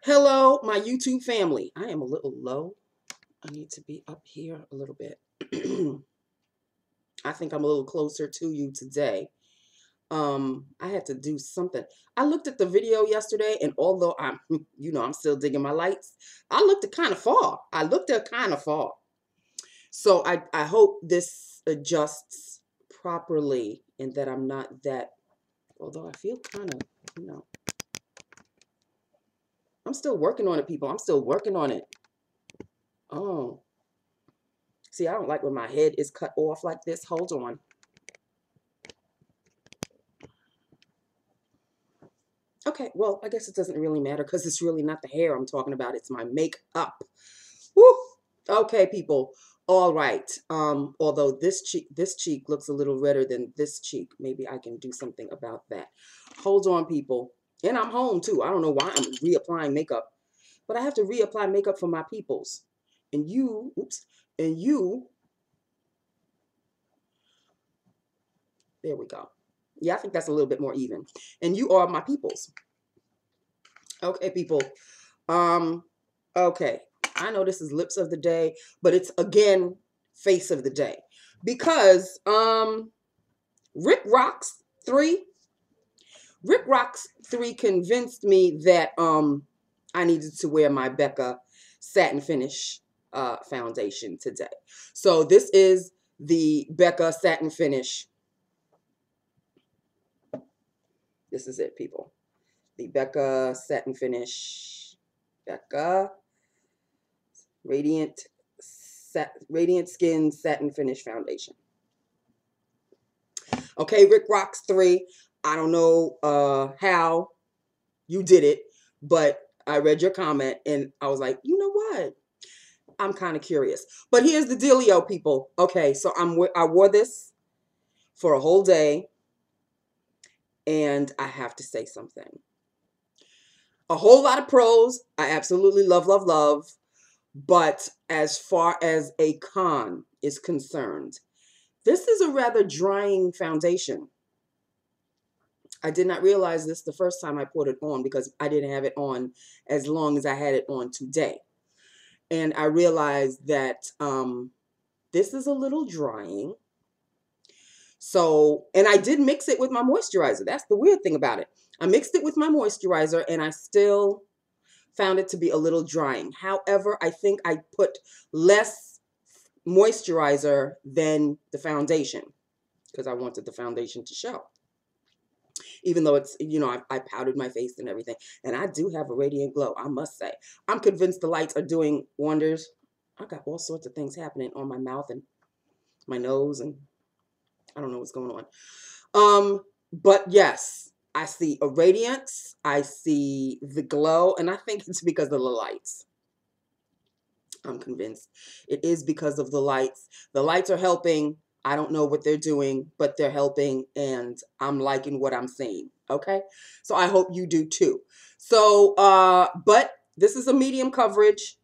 Hello, my YouTube family. I am a little low. I need to be up here a little bit. I think I'm a little closer to you today. I had to do something. I looked at the video yesterday, and although I'm still digging my lights, I looked at kind of far. So I hope this adjusts properly and that I'm not that, although I feel kind of, you know, I'm still working on it, people. I'm still working on it. Oh. See, I don't like when my head is cut off like this. Hold on. Okay, well, I guess it doesn't really matter because it's really not the hair I'm talking about. It's my makeup. Woo! Okay, people. All right. Although this cheek looks a little redder than this cheek. Maybe I can do something about that. Hold on, people. And I'm home too. I don't know why I'm reapplying makeup, but I have to reapply makeup for my peoples. And you, oops, and you, there we go. Yeah, I think that's a little bit more even. And you are my peoples. Okay, people. Um, okay. I know this is lips of the day, but it's again face of the day. Because Rick Rocks 3 convinced me that I needed to wear my Becca Satin Finish foundation today. So this is the Becca Satin Finish. This is it, people. The Becca Satin Finish, Becca Radiant Skin Satin Finish Foundation. Okay, Rick Rocks 3. I don't know how you did it, but I read your comment and I was like, you know what? I'm kind of curious. But here's the dealio, people. Okay, so I wore this for a whole day, and I have to say something. A whole lot of pros. I absolutely love, love, love. But as far as a con is concerned, this is a rather drying foundation. I did not realize this the first time I put it on because I didn't have it on as long as I had it on today. And I realized that this is a little drying. So, and I did mix it with my moisturizer. That's the weird thing about it. I mixed it with my moisturizer and I still found it to be a little drying. However, I think I put less moisturizer than the foundation because I wanted the foundation to show. Even though it's, I powdered my face and everything. And I do have a radiant glow, I must say. I'm convinced the lights are doing wonders. I got all sorts of things happening on my mouth and my nose, and I don't know what's going on. But yes, I see a radiance. I see the glow, and I think it's because of the lights. I'm convinced it is because of the lights. The lights are helping. I don't know what they're doing, but they're helping, and I'm liking what I'm seeing. Okay, so I hope you do too. So, but this is a medium coverage.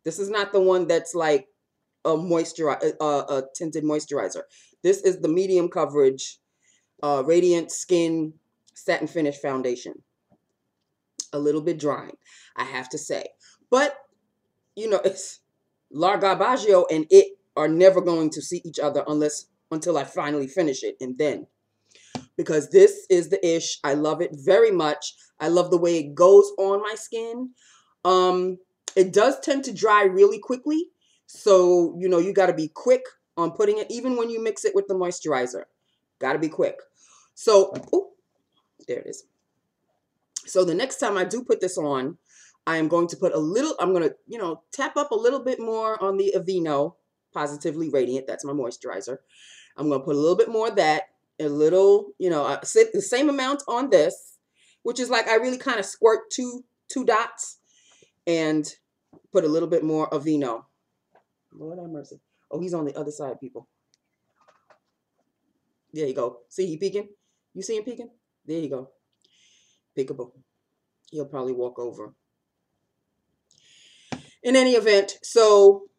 This is not the one that's like a a tinted moisturizer. This is the medium coverage, Radiant Skin Satin Finish Foundation. A little bit drying, I have to say, but it's Largabaggio and it are never going to see each other until I finally finish it, and then because this is the ish. I love it very much. I love the way it goes on my skin. It does tend to dry really quickly, so you got to be quick on putting it, even when you mix it with the moisturizer. Got to be quick. So, ooh, there it is. So the next time I do put this on, I am going to put a little, I'm going to, tap up a little bit more on the Aveeno Positively Radiant. That's my moisturizer. I'm going to put a little bit more of that, a little, the same amount on this, which is like I really kind of squirt two dots and put a little bit more Aveeno. Lord have mercy. Oh, he's on the other side, people. There you go. See, he peeking? You see him peeking? There you go. Peekaboo. He'll probably walk over. In any event, so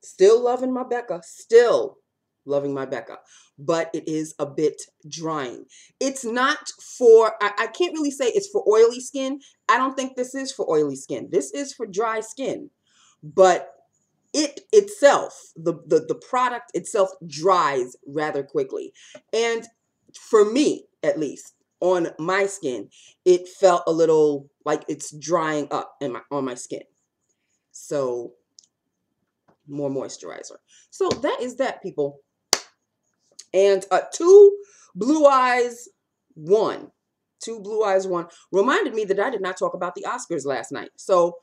still loving my Becca. Still loving my Becca. but it is a bit drying. It's not for, I can't really say it's for oily skin. I don't think this is for oily skin. This is for dry skin. But it itself, the product itself dries rather quickly. And for me, at least, on my skin, it felt a little like it's drying up on my skin. So more moisturizer. So that is that, people. And two blue eyes one reminded me that I did not talk about the Oscars last night. So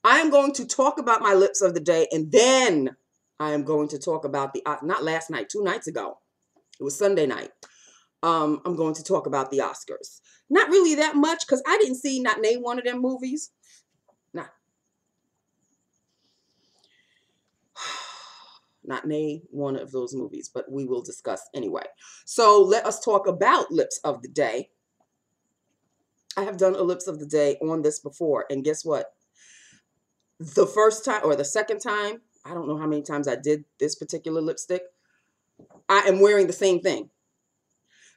I am going to talk about my lips of the day, and then I am going to talk about the, not last night, 2 nights ago. It was Sunday night. I'm going to talk about the Oscars. Not really that much, because I didn't see not name one of them movies. Not name one of those movies, but we will discuss anyway. So let us talk about lips of the day. I have done a lips of the day on this before, and guess what? The first time or the second time, I don't know how many times I did this particular lipstick, I am wearing the same thing.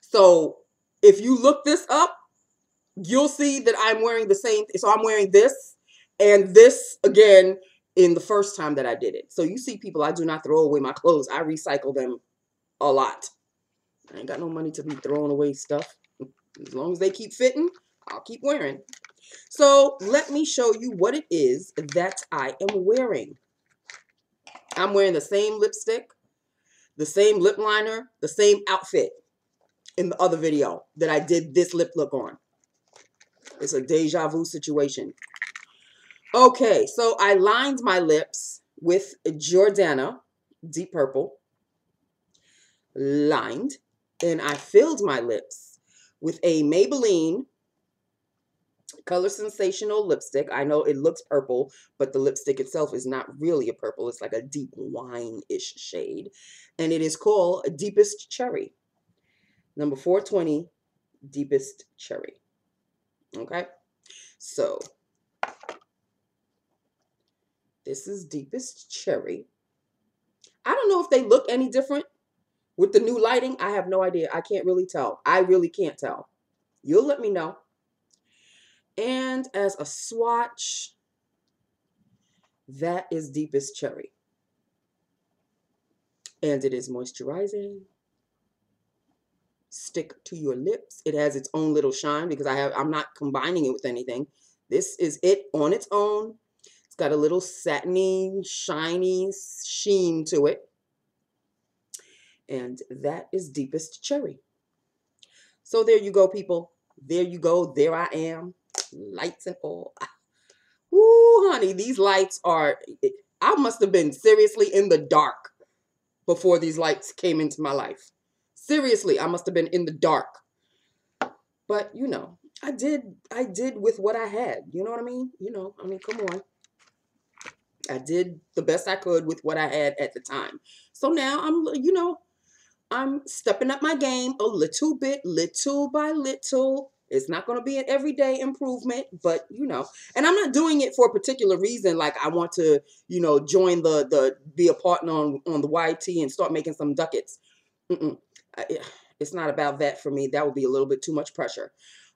So if you look this up, you'll see that I'm wearing the same. So I'm wearing this and this again in the first time that I did it. So you see, people, I do not throw away my clothes. I recycle them a lot. I ain't got no money to be throwing away stuff. As long as they keep fitting, I'll keep wearing. So let me show you what it is that I am wearing. I'm wearing the same lipstick, the same lip liner, the same outfit in the other video that I did this lip look on. It's a deja vu situation. Okay, so I lined my lips with Jordana Deep Purple. Lined. And I filled my lips with a Maybelline Color Sensational lipstick. I know it looks purple, but the lipstick itself is not really a purple. It's like a deep wine-ish shade. And it is called Deepest Cherry. Number 420, Deepest Cherry. Okay? So this is Deepest Cherry. I don't know if they look any different with the new lighting. I have no idea. I can't really tell. I really can't tell. You'll let me know. And as a swatch, that is Deepest Cherry. And it is moisturizing. Stick to your lips. It has its own little shine because I'm not combining it with anything. This is it on its own. It's got a little satiny, shiny sheen to it. And that is Deepest Cherry. So there you go, people. There you go. There I am. Lights and all. Ooh, honey, these lights are, I must have been seriously in the dark before these lights came into my life. Seriously, I must have been in the dark. But, you know, I did with what I had. You know what I mean? You know, I mean, come on. I did the best I could with what I had at the time. So now I'm stepping up my game a little bit, little by little. It's not going to be an everyday improvement, but, you know, and I'm not doing it for a particular reason. Like I want to, you know, join be a partner on the YT and start making some ducats. It's not about that for me. That would be a little bit too much pressure.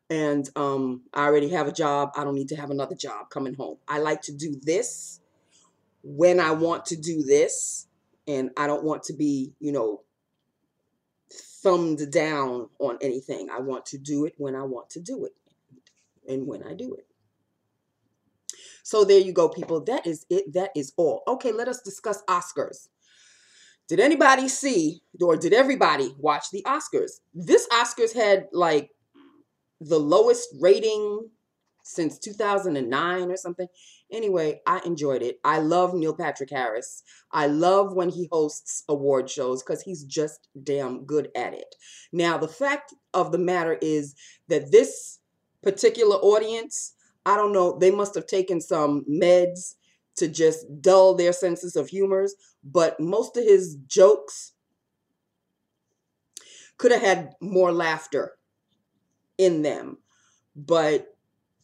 And I already have a job. I don't need to have another job coming home. I like to do this when I want to do this. And I don't want to be, you know, thumbed down on anything. I want to do it when I want to do it and when I do it. So there you go, people. That is it. That is all. Okay, let us discuss Oscars. Did anybody see, or did everybody watch the Oscars? This Oscars had like the lowest rating since 2009 or something. Anyway, I enjoyed it. I love Neil Patrick Harris. I love when he hosts award shows because he's just damn good at it. Now, the fact of the matter is that this particular audience, I don't know, they must have taken some meds to just dull their senses of humors, but most of his jokes could have had more laughter in them.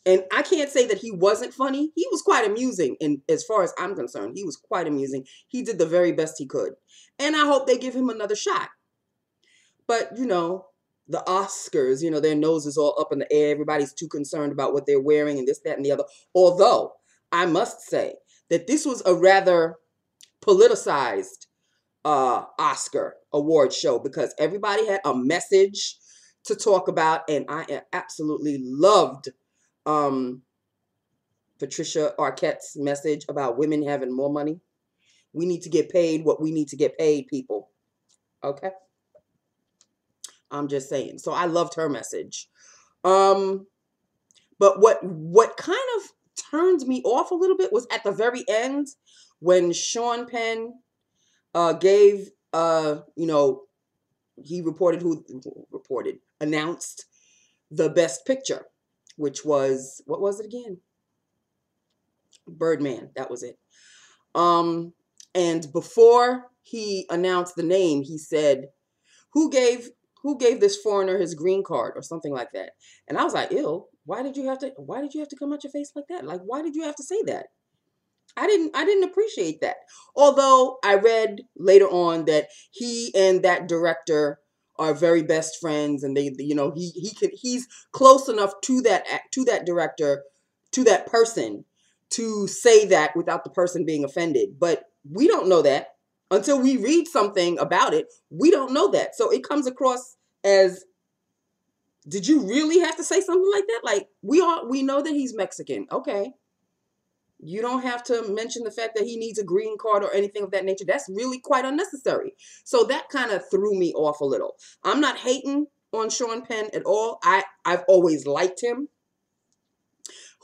And I can't say that he wasn't funny. He was quite amusing. And as far as I'm concerned, he was quite amusing. He did the very best he could. And I hope they give him another shot. But, the Oscars, their nose is all up in the air. Everybody's too concerned about what they're wearing and this, that, and the other. Although, I must say that this was a rather politicized Oscar award show because everybody had a message to talk about. And I absolutely loved Patricia Arquette's message about women having more money. We need to get paid what we need to get paid, people. Okay? I'm just saying. So I loved her message. But what kind of turned me off a little bit was at the very end when Sean Penn gave he announced the best picture, which was, what was it again? Birdman, that was it. And before he announced the name, he said, who gave this foreigner his green card or something like that? And I was like, ew, why did you have to come out your face like that? Like, why did you have to say that? I didn't appreciate that. Although I read later on that he and that director are very best friends, and he's close enough to that director, to that person, to say that without the person being offended. But we don't know that until we read something about it. We don't know that. So it comes across as, did you really have to say something like that? Like, we know that he's Mexican. Okay. You don't have to mention the fact that he needs a green card or anything of that nature. That's really quite unnecessary. So that kind of threw me off a little. I'm not hating on Sean Penn at all. I've always liked him.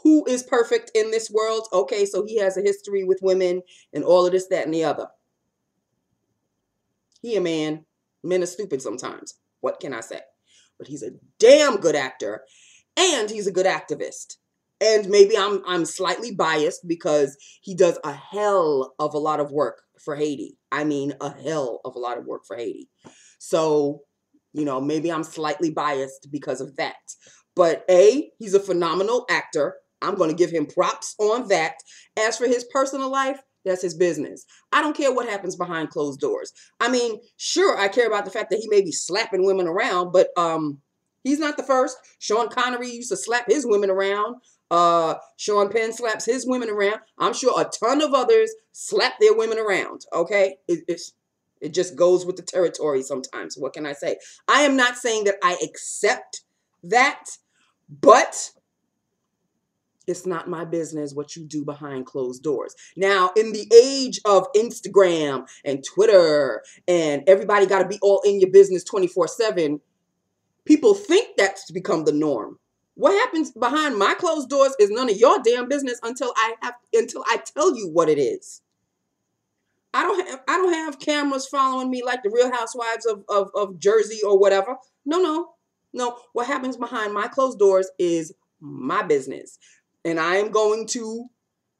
Who is perfect in this world? Okay, so he has a history with women and all of this, that, and the other. He a man. Men are stupid sometimes. What can I say? But he's a damn good actor, and he's a good activist. And maybe I'm slightly biased because he does a hell of a lot of work for Haiti. I mean, a hell of a lot of work for Haiti. So, maybe I'm slightly biased because of that. But he's a phenomenal actor. I'm going to give him props on that. As for his personal life, that's his business. I don't care what happens behind closed doors. I mean, sure, I care about the fact that he may be slapping women around, but he's not the first. Sean Connery used to slap his women around. Sean Penn slaps his women around. I'm sure a ton of others slap their women around. Okay. It just goes with the territory sometimes. What can I say? I am not saying that I accept that, but it's not my business what you do behind closed doors. Now, in the age of Instagram and Twitter and everybody got to be all in your business 24/7, people think that's become the norm. What happens behind my closed doors is none of your damn business until I tell you what it is. I don't have cameras following me like the Real Housewives of Jersey or whatever. No. What happens behind my closed doors is my business. And I am going to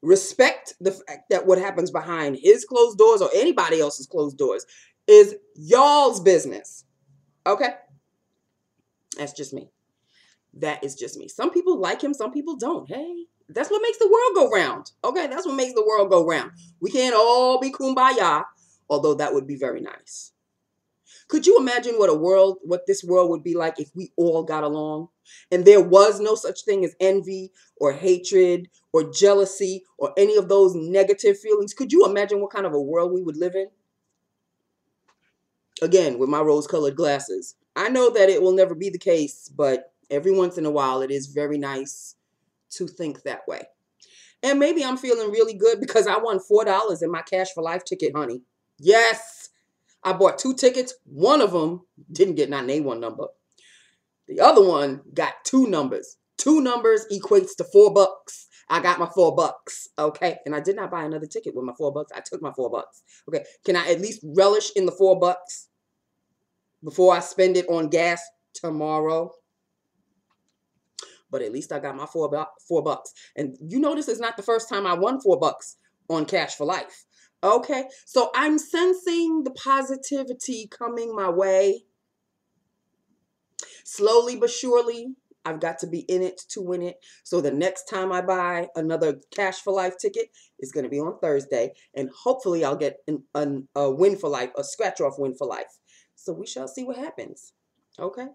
respect the fact that what happens behind his closed doors or anybody else's closed doors is y'all's business. Okay? That's just me. That is just me. Some people like him, some people don't. Hey, that's what makes the world go round. Okay, that's what makes the world go round. We can't all be kumbaya, although that would be very nice. Could you imagine what this world would be like if we all got along and there was no such thing as envy or hatred or jealousy or any of those negative feelings? Could you imagine what kind of a world we would live in? Again, with my rose-colored glasses. I know that it will never be the case, but every once in a while, it is very nice to think that way. And maybe I'm feeling really good because I won $4 in my Cash for Life ticket, honey. Yes, I bought 2 tickets. One of them didn't get not an A1 number. The other one got 2 numbers. 2 numbers equates to $4. I got my $4. Okay, and I did not buy another ticket with my $4. I took my $4. Okay, can I at least relish in the $4 before I spend it on gas tomorrow? But at least I got my $4. And you know this is not the first time I won $4 on Cash for Life. Okay, so I'm sensing the positivity coming my way. Slowly but surely, I've got to be in it to win it. So the next time I buy another Cash for Life ticket is going to be on Thursday. And hopefully I'll get a win for life, a scratch-off win for life. So we shall see what happens. Okay.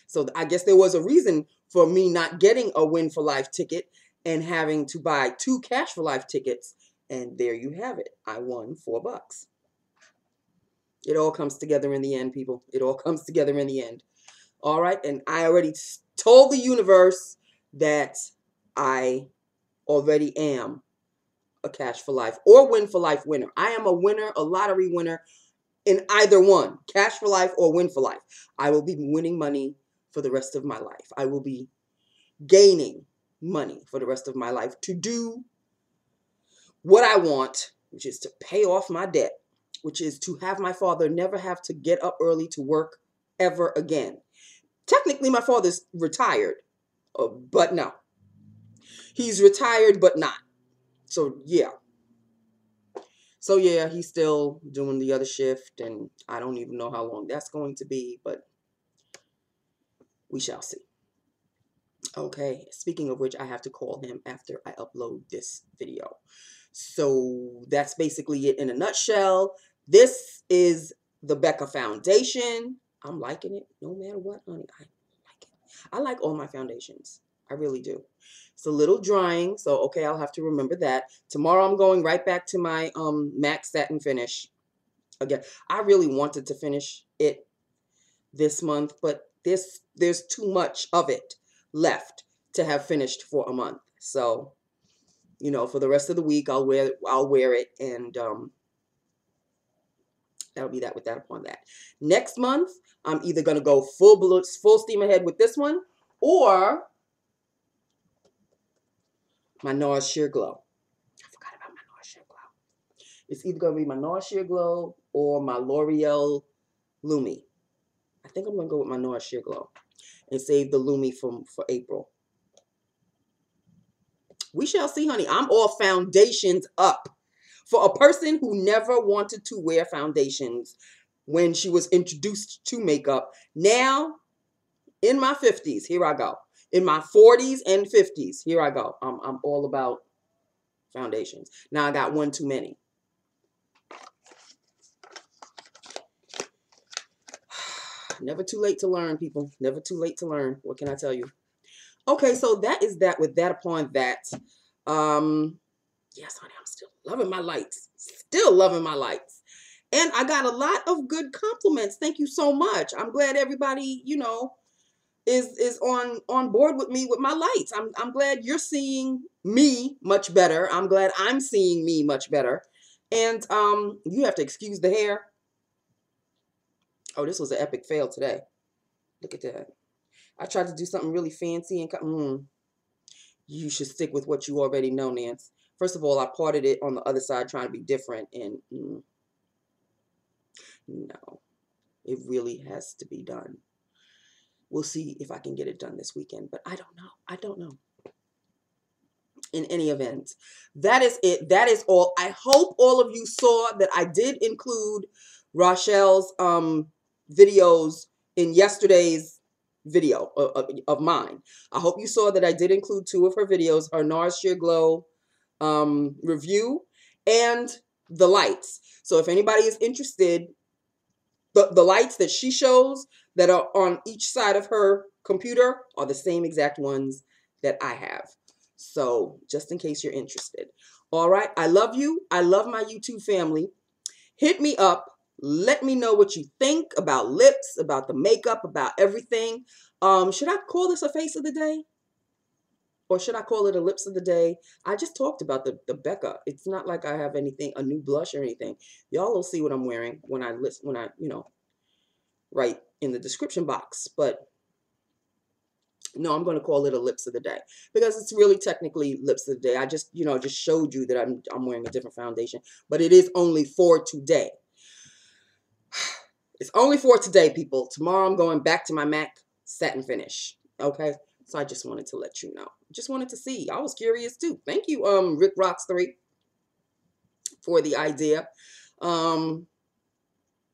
So I guess there was a reason for me not getting a Win for Life ticket and having to buy 2 Cash for Life tickets. And there you have it. I won $4. It all comes together in the end, people. It all comes together in the end. All right. And I already told the universe that I already am a Cash for Life or Win for Life winner. I am a winner, a lottery winner in either one, Cash for Life or Win for Life. I will be winning money for the rest of my life. I will be gaining money for the rest of my life to do what I want, which is to pay off my debt, which is to have my father never have to get up early to work ever again. Technically, my father's retired, but no. He's retired, but not. So, yeah. So, yeah, he's still doing the other shift, and I don't even know how long that's going to be, but we shall see. Okay, speaking of which, I have to call him after I upload this video. So that's basically it in a nutshell. This is the Becca Foundation. I'm liking it no matter what, honey. I like it. I like all my foundations. I really do. It's a little drying, so okay, I'll have to remember that. Tomorrow I'm going right back to my MAC Satin finish. Again, I really wanted to finish it this month, but there's too much of it left to have finished for a month. So, you know, for the rest of the week, I'll wear it, and that'll be that with that upon that. Next month, I'm either gonna go full steam ahead with this one, or my NARS Sheer Glow. I forgot about my NARS Sheer Glow. It's either gonna be my NARS Sheer Glow or my L'Oreal Lumi. I think I'm gonna go with my NARS Sheer Glow and save the Lumi for April. We shall see, honey. I'm all foundations up. For a person who never wanted to wear foundations when she was introduced to makeup, now in my 50s, here I go. In my 40s and 50s, here I go. I'm all about foundations. Now I got one too many. Never too late to learn, people. Never too late to learn. What can I tell you? Okay, so that is that with that upon that. Yes, honey, I'm still loving my lights. Still loving my lights. And I got a lot of good compliments. Thank you so much. I'm glad everybody, you know, is on board with me with my lights. I'm glad you're seeing me much better. I'm glad I'm seeing me much better. And you have to excuse the hair. Oh, this was an epic fail today. Look at that. I tried to do something really fancy and you should stick with what you already know, Nance. First of all, I parted it on the other side trying to be different, and no, it really has to be done. We'll see if I can get it done this weekend, but I don't know. I don't know. In any event, that is it. That is all. I hope all of you saw that I did include Rochelle's videos in yesterday's video of mine. I hope you saw that I did include 2 of her videos, her NARS Sheer Glow review and the lights. So if anybody is interested, the lights that she shows that are on each side of her computer are the same exact ones that I have. So just in case you're interested. All right. I love you. I love my YouTube family. Hit me up. Let me know what you think about lips, about the makeup, about everything. Should I call this a face of the day? Or should I call it a lips of the day? I just talked about the Becca. It's not like I have anything, a new blush or anything. Y'all will see what I'm wearing when I you know, write in the description box. But no, I'm going to call it a lips of the day because it's really technically lips of the day. I just, you know, just showed you that I'm wearing a different foundation, but it is only for today. It's only for today, people. Tomorrow I'm going back to my MAC Satin finish. Okay. So I just wanted to let you know. Just wanted to see. I was curious too. Thank you, Rick Rocks 3 for the idea. You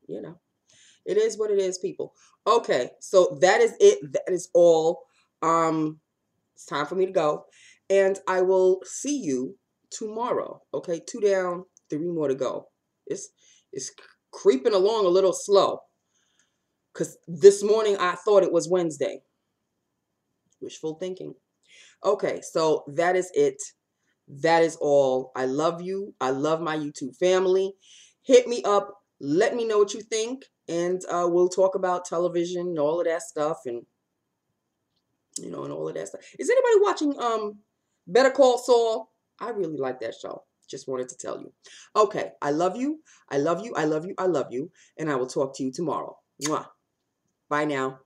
know, it is what it is, people. Okay, so that is it. That is all. It's time for me to go. And I will see you tomorrow. Okay, 2 down, 3 more to go. It's creeping along a little slow. Because this morning I thought it was Wednesday. Wishful thinking. Okay, so that is it. That is all. I love you. I love my YouTube family. Hit me up. Let me know what you think. And we'll talk about television and all of that stuff. And, you know, and all of that stuff. Is anybody watching Better Call Saul? I really like that show. Just wanted to tell you. Okay, I love you. I love you. I love you. I love you. And I will talk to you tomorrow. Mwah. Bye now.